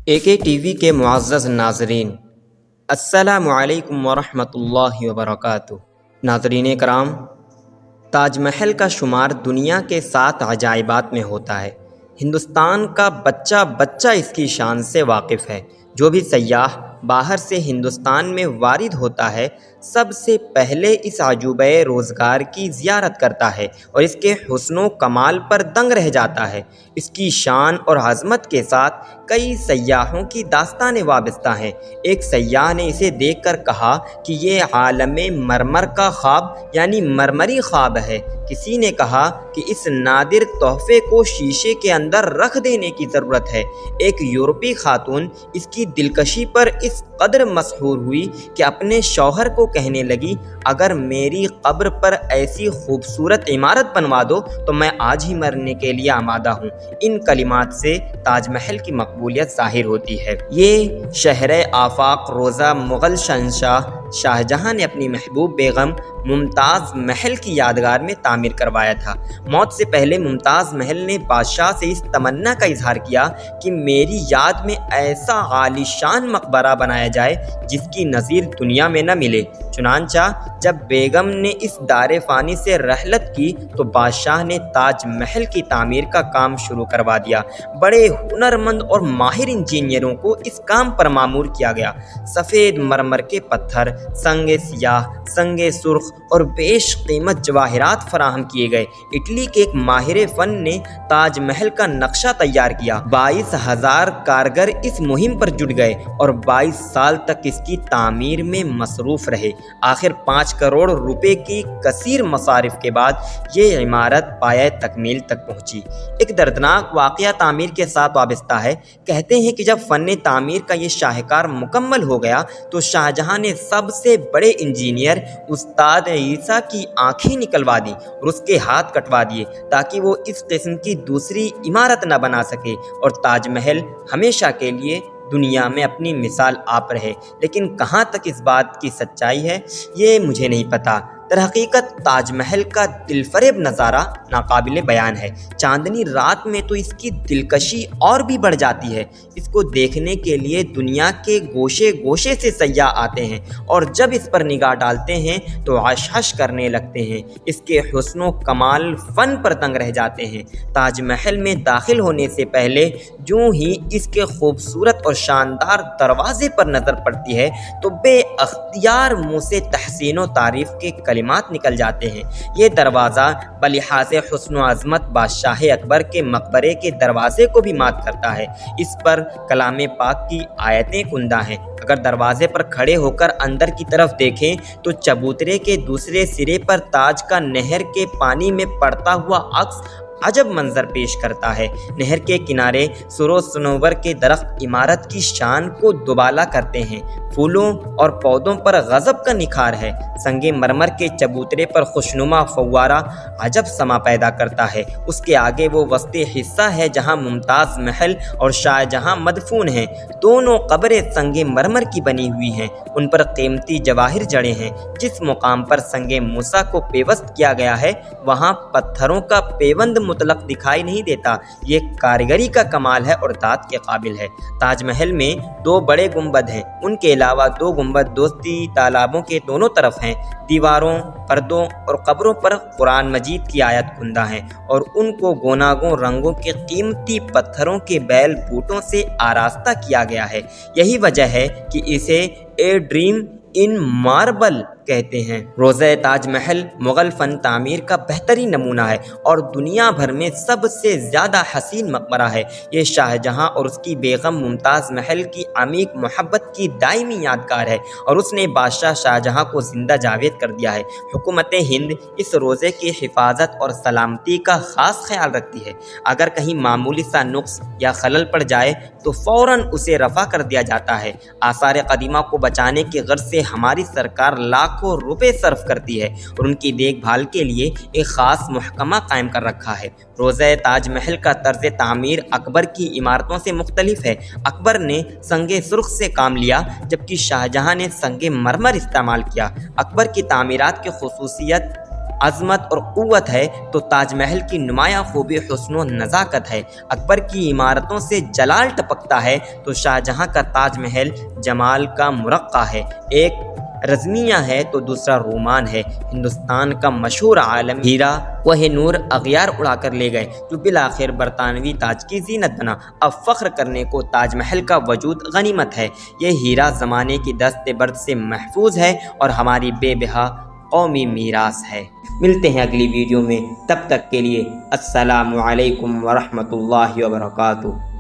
A T V کے معزز ناظرین، السلام علیکم ورحمۃ اللہ وبرکاتہ۔ ناظرین کرام، تاج محل کا شمار دنیا کے 7 عجائبات میں ہوتا ہے۔ ہندوستان کا بچہ بچہ اس کی شان سے واقف ہے۔ جو بھی سیاح باہر سے ہندوستان میں وارد ہوتا ہے، سب سے پہلے اس عجوبہ روزگار کی زیارت کرتا ہے اور اس کے حسن و کمال پر دنگ رہ جاتا ہے۔ اس کی شان اور عظمت کے ساتھ کئی سیاحوں کی داستانیں وابستہ ہیں۔ ایک سیاح نے اسے دیکھ کر کہا کہ یہ عالم مرمر کا خواب یعنی مرمری خواب ہے۔ کسی نے کہا کہ اس نادر تحفے کو شیشے کے اندر رکھ دینے کی ضرورت ہے۔ ایک یورپی خاتون اس کی دلکشی پر اس قدر مسحور ہوئی کہ اپنے شوہر کو کہنے لگی، اگر میری قبر پر ایسی خوبصورت عمارت بنوا دو تو میں آج ہی مرنے کے لیے آمادہ ہوں۔ ان کلمات سے تاج محل کی مقبولیت ظاہر ہوتی ہے۔ یہ شہر آفاق روزہ مغل شہنشاہ شاہجہاں نے اپنی محبوب بیگم ممتاز محل کی یادگار میں تعمیر کروایا تھا۔ موت سے پہلے ممتاز محل نے بادشاہ سے اس تمنا کا اظہار کیا کہ میری یاد میں ایسا عالی شان مقبرہ بنایا جائے جس کی نظیر دنیا میں نہ ملے۔ چنانچہ جب بیگم نے اس دار فانی سے رحلت کی تو بادشاہ نے تاج محل کی تعمیر کا کام شروع کروا دیا۔ بڑے ہنرمند اور ماہر انجینئروں کو اس کام پر مامور کیا گیا۔ سفید مرمر کے پتھر، سنگ سیاہ، سنگ سرخ اور بیش قیمت جواہرات فراہم کیے گئے۔ اٹلی کے ایک ماہر فن نے تاج محل کا نقشہ تیار کیا۔ 22,000 کارگر اس مہم پر جٹ گئے اور 22 سال تک اس کی تعمیر میں مصروف رہے۔ آخر 5 کروڑ روپے کی کثیر مصارف کے بعد یہ عمارت پایہ تکمیل تک پہنچی۔ ایک دردناک واقعہ تعمیر کے ساتھ وابستہ ہے۔ کہتے ہیں کہ جب فن تعمیر کا یہ شاہکار مکمل ہو گیا تو شاہجہاں نے سب سے بڑے انجینئر استاد عیسیٰ کی آنکھیں نکلوا دیں اور اس کے ہاتھ کٹوا دیے تاکہ وہ اس قسم کی دوسری عمارت نہ بنا سکے اور تاج محل ہمیشہ کے لیے دنیا میں اپنی مثال آپ رہے۔ لیکن کہاں تک اس بات کی سچائی ہے یہ مجھے نہیں پتا۔ در حقیقت تاج محل کا دلفریب نظارہ ناقابل بیان ہے۔ چاندنی رات میں تو اس کی دلکشی اور بھی بڑھ جاتی ہے۔ اس کو دیکھنے کے لیے دنیا کے گوشے گوشے سے سیاح آتے ہیں اور جب اس پر نگاہ ڈالتے ہیں تو عشعش کرنے لگتے ہیں۔ اس کے حسن و کمال فن پر دنگ رہ جاتے ہیں۔ تاج محل میں داخل ہونے سے پہلے جوں ہی اس کے خوبصورت اور شاندار دروازے پر نظر پڑتی ہے تو بے اختیار منہ سے تحسین و تعریف کے کلمات نکل جاتے ہیں۔ یہ دروازہ بلحاظ حسن و عظمت بادشاہ اکبر کے مقبرے کے دروازے کو بھی مات کرتا ہے۔ اس پر کلام پاک کی آیتیں کندہ ہیں۔ اگر دروازے پر کھڑے ہو کر اندر کی طرف دیکھیں تو چبوترے کے دوسرے سرے پر تاج کا نہر کے پانی میں پڑتا ہوا عکس عجب منظر پیش کرتا ہے۔ نہر کے کنارے سر و صنوبر کے درخت عمارت کی شان کو دوبالا کرتے ہیں۔ پھولوں اور پودوں پر غضب کا نکھار ہے۔ سنگ مرمر کے چبوترے پر خوشنما فوارہ عجب سما پیدا کرتا ہے۔ اس کے آگے وہ وسطی حصہ ہے جہاں ممتاز محل اور شاہجہاں مدفون ہیں۔ دونوں قبریں سنگ مرمر کی بنی ہوئی ہیں۔ ان پر قیمتی جواہر جڑے ہیں۔ جس مقام پر سنگ موسیٰ کو پیوست کیا گیا ہے وہاں پتھروں کا پیوند مطلق دکھائی نہیں دیتا۔ یہ کاریگری کا کمال ہے اور داد کے قابل ہے۔ تاج محل میں 2 بڑے گنبد ہیں۔ ان کے علاوہ 2 گنبد دوستی تالابوں کے دونوں طرف ہیں۔ دیواروں، پردوں اور قبروں پر قرآن مجید کی آیت کندہ ہیں اور ان کو گوناگوں رنگوں کے قیمتی پتھروں کے بیل بوٹوں سے آراستہ کیا گیا ہے۔ یہی وجہ ہے کہ اسے اے ڈریم ان ماربل کہتے ہیں۔ روضہ تاج محل مغل فن تعمیر کا بہترین نمونہ ہے اور دنیا بھر میں سب سے زیادہ حسین مقبرہ ہے۔ یہ شاہجہاں اور اس کی بیگم ممتاز محل کی عمیق محبت کی دائمی یادگار ہے اور اس نے بادشاہ شاہجہاں کو زندہ جاوید کر دیا ہے۔ حکومت ہند اس روضے کی حفاظت اور سلامتی کا خاص خیال رکھتی ہے۔ اگر کہیں معمولی سا نقص یا خلل پڑ جائے تو فوراً اسے رفع کر دیا جاتا ہے۔ آثار قدیمہ کو بچانے کی غرض سے ہماری سرکار لاکھوں روپے صرف کرتی ہے اور ان کی دیکھ بھال کے لیے ایک خاص محکمہ قائم کر رکھا ہے۔ روضہ تاج محل کا طرز تعمیر اکبر کی عمارتوں سے مختلف ہے۔ اکبر نے سنگ سرخ سے کام لیا جبکہ شاہجہاں نے سنگ مرمر استعمال کیا۔ اکبر کی تعمیرات کی خصوصیت عظمت اور قوت ہے تو تاج محل کی نمایاں خوبی حسن و نزاکت ہے۔ اکبر کی عمارتوں سے جلال ٹپکتا ہے تو شاہجہاں کا تاج محل جمال کا مرقع ہے۔ ایک رزمیہ ہے تو دوسرا رومان ہے۔ ہندوستان کا مشہور عالم ہیرا کوہ نور اغیار اڑا کر لے گئے جو بالآخر برطانوی تاج کی زینت بنا۔ اب فخر کرنے کو تاج محل کا وجود غنیمت ہے۔ یہ ہیرا زمانے کی دست برد سے محفوظ ہے اور ہماری بے بہا قومی میراث ہے۔ ملتے ہیں اگلی ویڈیو میں، تب تک کے لیے السلام علیکم ورحمۃ اللہ وبرکاتہ۔